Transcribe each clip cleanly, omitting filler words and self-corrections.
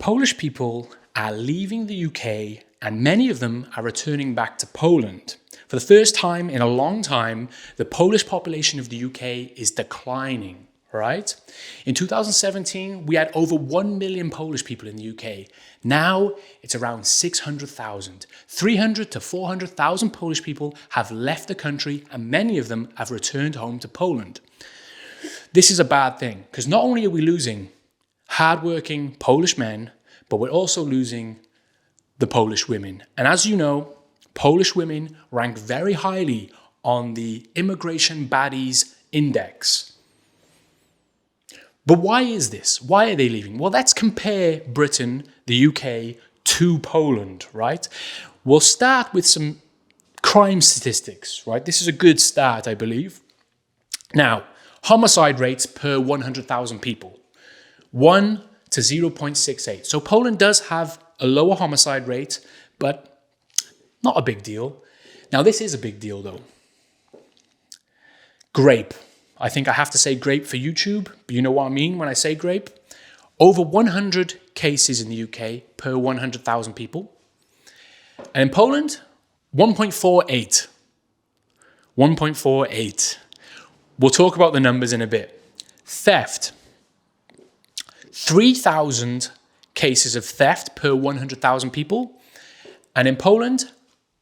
Polish people are leaving the UK and many of them are returning back to Poland. For the first time in a long time, the Polish population of the UK is declining, right? In 2017, we had over 1 million Polish people in the UK. Now it's around 600,000. 300 to 400,000 Polish people have left the country and many of them have returned home to Poland. This is a bad thing because not only are we losing hardworking Polish men, but we're also losing the Polish women. And as you know, Polish women rank very highly on the Immigration Baddies Index. But why is this? Why are they leaving? Well, let's compare Britain, the UK, to Poland, right? We'll start with some crime statistics, right? This is a good start, I believe. Now, homicide rates per 100,000 people, 1 to 0.68. So Poland does have a lower homicide rate, but not a big deal. Now, this is a big deal, though. Grape. I think I have to say grape for YouTube, but you know what I mean when I say grape. Over 100 cases in the UK per 100,000 people. And in Poland, 1.48. 1.48. We'll talk about the numbers in a bit. Theft. 3,000 cases of theft per 100,000 people. And in Poland,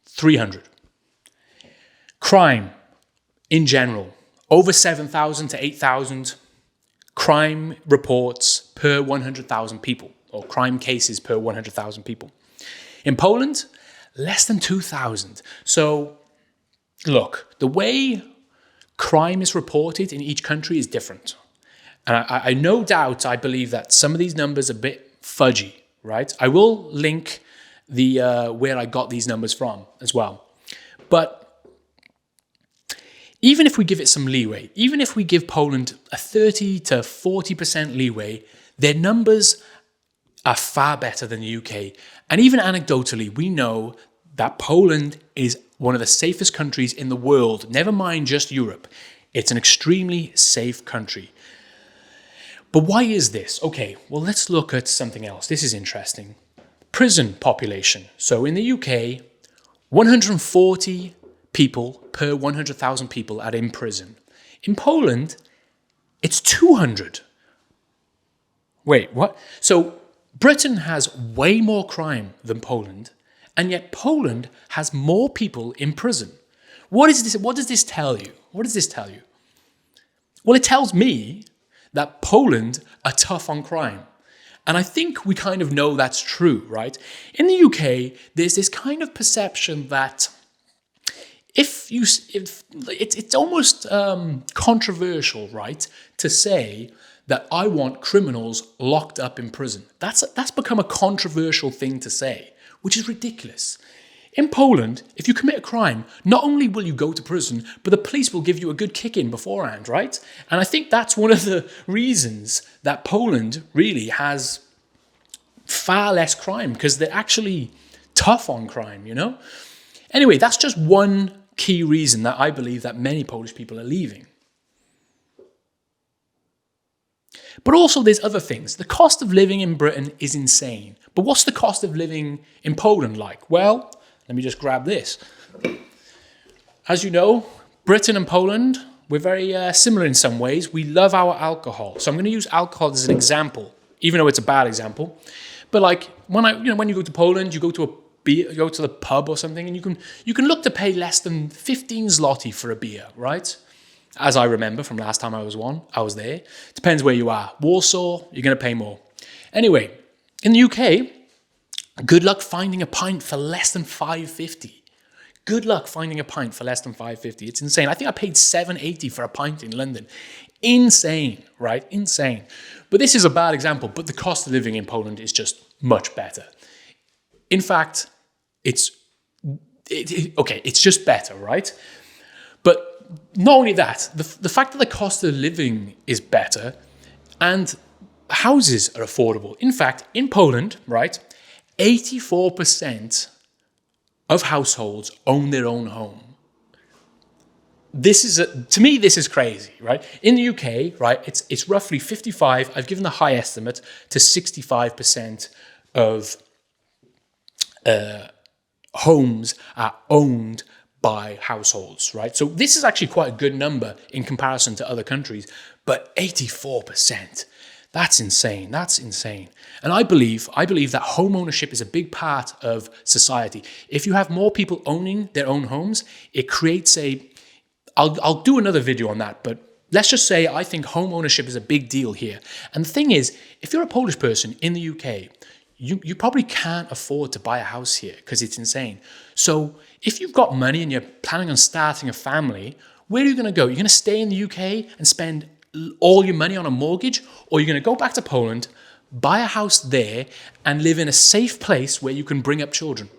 300. Crime in general. Over 7,000 to 8,000 crime reports per 100,000 people, or crime cases per 100,000 people. In Poland, less than 2,000. So, look, the way crime is reported in each country is different. And I no doubt, I believe that some of these numbers are a bit fudgy, right? I will link the where I got these numbers from as well. But even if we give it some leeway, even if we give Poland a 30 to 40% leeway, their numbers are far better than the UK. And even anecdotally, we know that Poland is one of the safest countries in the world, never mind just Europe. It's an extremely safe country. But why is this? Okay, well, let's look at something else. This is interesting. Prison population. So in the UK, 140 people per 100,000 people are in prison. In Poland, it's 200. Wait, what? So Britain has way more crime than Poland, and yet Poland has more people in prison. What is this? What does this tell you? What does this tell you? Well, it tells me that Poland are tough on crime. And I think we kind of know that's true, right? In the UK, there's this kind of perception that it's almost controversial, right, to say that I want criminals locked up in prison. That's become a controversial thing to say, which is ridiculous. In Poland, if you commit a crime, not only will you go to prison, but the police will give you a good kick-in beforehand, right? And I think that's one of the reasons that Poland really has far less crime, because they're actually tough on crime, you know? Anyway, that's just one key reason that I believe that many Polish people are leaving. But also there's other things. The cost of living in Britain is insane. But what's the cost of living in Poland like? Well, let me just grab this. As you know, Britain and Poland, we're very similar in some ways. We love our alcohol. So I'm going to use alcohol as an example, even though it's a bad example. But like when you go to Poland, you go to the pub or something, and you can look to pay less than 15 zloty for a beer, right? As I remember from last time I was there. Depends where you are. Warsaw, you're going to pay more. Anyway, in the UK, good luck finding a pint for less than £5.50. Good luck finding a pint for less than £5.50. It's insane. I think I paid £7.80 for a pint in London. Insane, right? Insane. But this is a bad example, but the cost of living in Poland is just much better. In fact, it's just better, right? But not only that, the fact that the cost of living is better and houses are affordable. In fact, in Poland, right, 84% of households own their own home. to me, this is crazy, right? In the UK, right, it's roughly 55, I've given the high estimate, to 65% of homes are owned by households, right? So this is actually quite a good number in comparison to other countries, but 84%, that's insane. That's insane. And I believe that home ownership is a big part of society. If you have more people owning their own homes, it creates I'll do another video on that, but let's just say I think home ownership is a big deal here. And the thing is, if you're a Polish person in the UK, you probably can't afford to buy a house here because it's insane. So if you've got money and you're planning on starting a family, where are you going to go? You're going to stay in the UK and spend all your money on a mortgage, or you're going to go back to Poland, buy a house there, and live in a safe place where you can bring up children.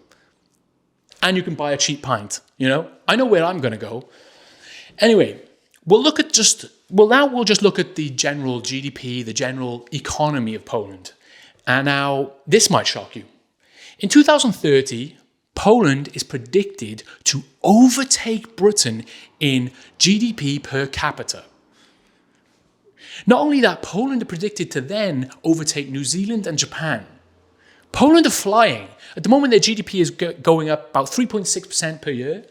And you can buy a cheap pint, I know where I'm going to go. Anyway, we'll just look at the general GDP, the general economy of Poland. And now, this might shock you. In 2030, Poland is predicted to overtake Britain in GDP per capita. Not only that, Poland are predicted to then overtake New Zealand and Japan. Poland are flying. At the moment, their GDP is going up about 3.6% per year.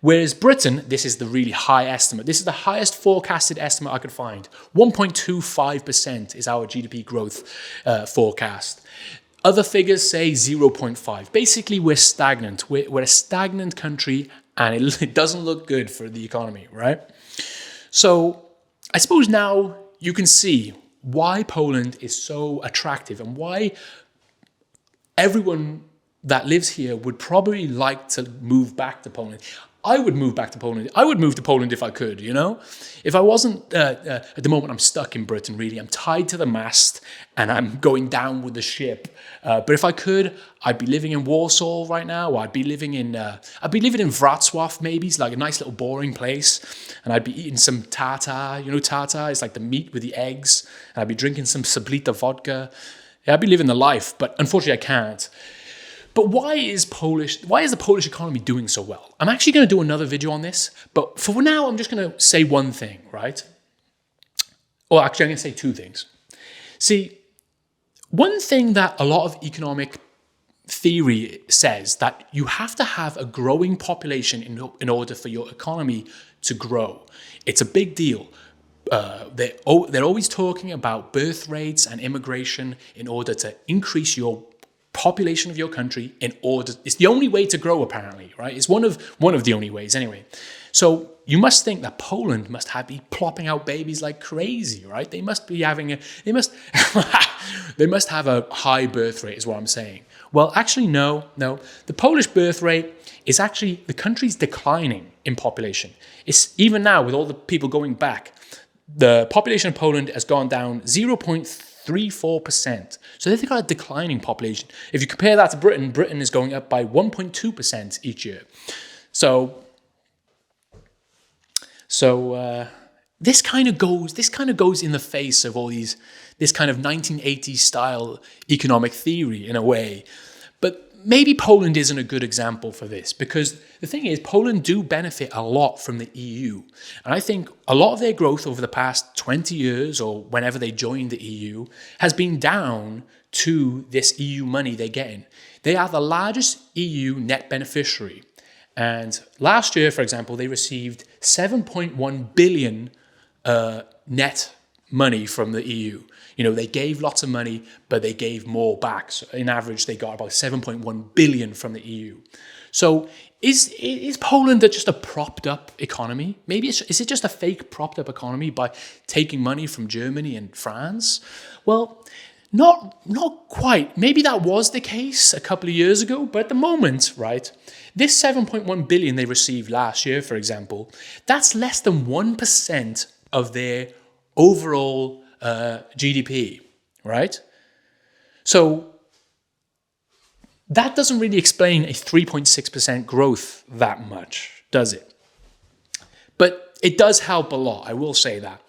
Whereas Britain, this is the really high estimate. This is the highest forecasted estimate I could find. 1.25% is our GDP growth forecast. Other figures say 0.5. Basically, we're stagnant. We're a stagnant country, and it doesn't look good for the economy, right? So I suppose now you can see why Poland is so attractive and why everyone that lives here would probably like to move back to Poland. I would move back to Poland. I would move to Poland if I could, If I wasn't, at the moment I'm stuck in Britain, really. I'm tied to the mast and I'm going down with the ship. But if I could, I'd be living in Warsaw right now. Or I'd be living in Wrocław, maybe. It's like a nice little boring place. And I'd be eating some tartar. Tartar is like the meat with the eggs. And I'd be drinking some Sablita vodka. Yeah, I'd be living the life, but unfortunately I can't. But why is the Polish economy doing so well? I'm actually going to do another video on this, but for now, I'm just going to say one thing, right? Or actually, I'm going to say two things. See, one thing that a lot of economic theory says that you have to have a growing population in order for your economy to grow. It's a big deal. They're always talking about birth rates and immigration in order to increase your population of your country. It's the only way to grow, apparently, right? It's one of the only ways, anyway. So you must think that Poland must be plopping out babies like crazy, right? They must be they must have a high birth rate, is what I'm saying. Well, actually, no. The Polish birth rate is actually, the country's declining in population. It's even now, with all the people going back, the population of Poland has gone down 0.34%. So they've got a declining population. If you compare that to Britain, Britain is going up by 1.2% each year. So this kind of goes in the face of all this kind of 1980s style economic theory in a way. But maybe Poland isn't a good example for this, because the thing is, Poland do benefit a lot from the EU. And I think a lot of their growth over the past 20 years, or whenever they joined the EU, has been down to this EU money they're getting. They are the largest EU net beneficiary. And last year, for example, they received 7.1 billion net money from the EU. They gave lots of money, but they gave more back. So in average, they got about 7.1 billion from the EU. So is Poland just a propped up economy? Maybe is it just a fake propped up economy by taking money from Germany and France? Well, not quite. Maybe that was the case a couple of years ago, but at the moment, right, this 7.1 billion they received last year, for example, that's less than 1% of their overall GDP, right? So that doesn't really explain a 3.6% growth that much, does it? But it does help a lot, I will say that.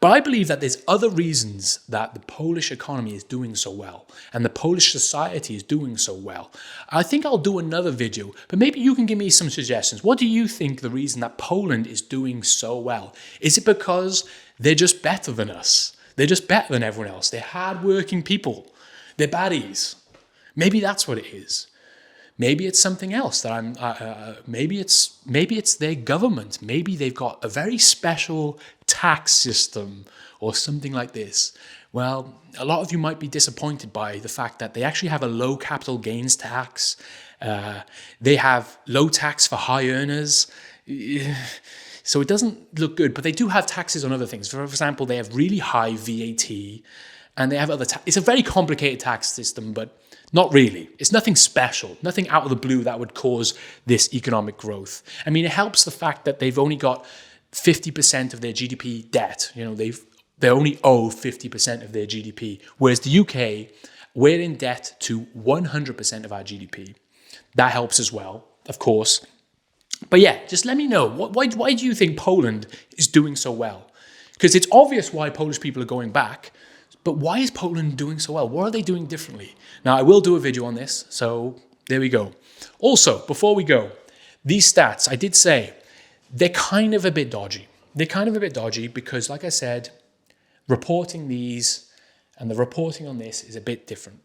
But I believe that there's other reasons that the Polish economy is doing so well and the Polish society is doing so well. I think I'll do another video, but maybe you can give me some suggestions. What do you think the reason that Poland is doing so well? Is it because they're just better than us? They're just better than everyone else. They're hardworking people. They're baddies. Maybe that's what it is. Maybe it's something else that maybe it's their government. Maybe they've got a very special tax system or something like this. Well, a lot of you might be disappointed by the fact that they actually have a low capital gains tax. They have low tax for high earners. So it doesn't look good, but they do have taxes on other things. For example, they have really high VAT and they have other it's a very complicated tax system, but not really. It's nothing special, nothing out of the blue that would cause this economic growth. I mean, it helps the fact that they've only got 50% of their GDP debt. You know, they only owe 50% of their GDP, whereas the UK, we're in debt to 100% of our GDP. That helps as well, of course. But yeah, just let me know. Why do you think Poland is doing so well? Because it's obvious why Polish people are going back. But why is Poland doing so well? What are they doing differently? Now, I will do a video on this, so there we go. Also, before we go, these stats, I did say, they're kind of a bit dodgy. They're kind of a bit dodgy because, like I said, reporting these and the reporting on this is a bit different.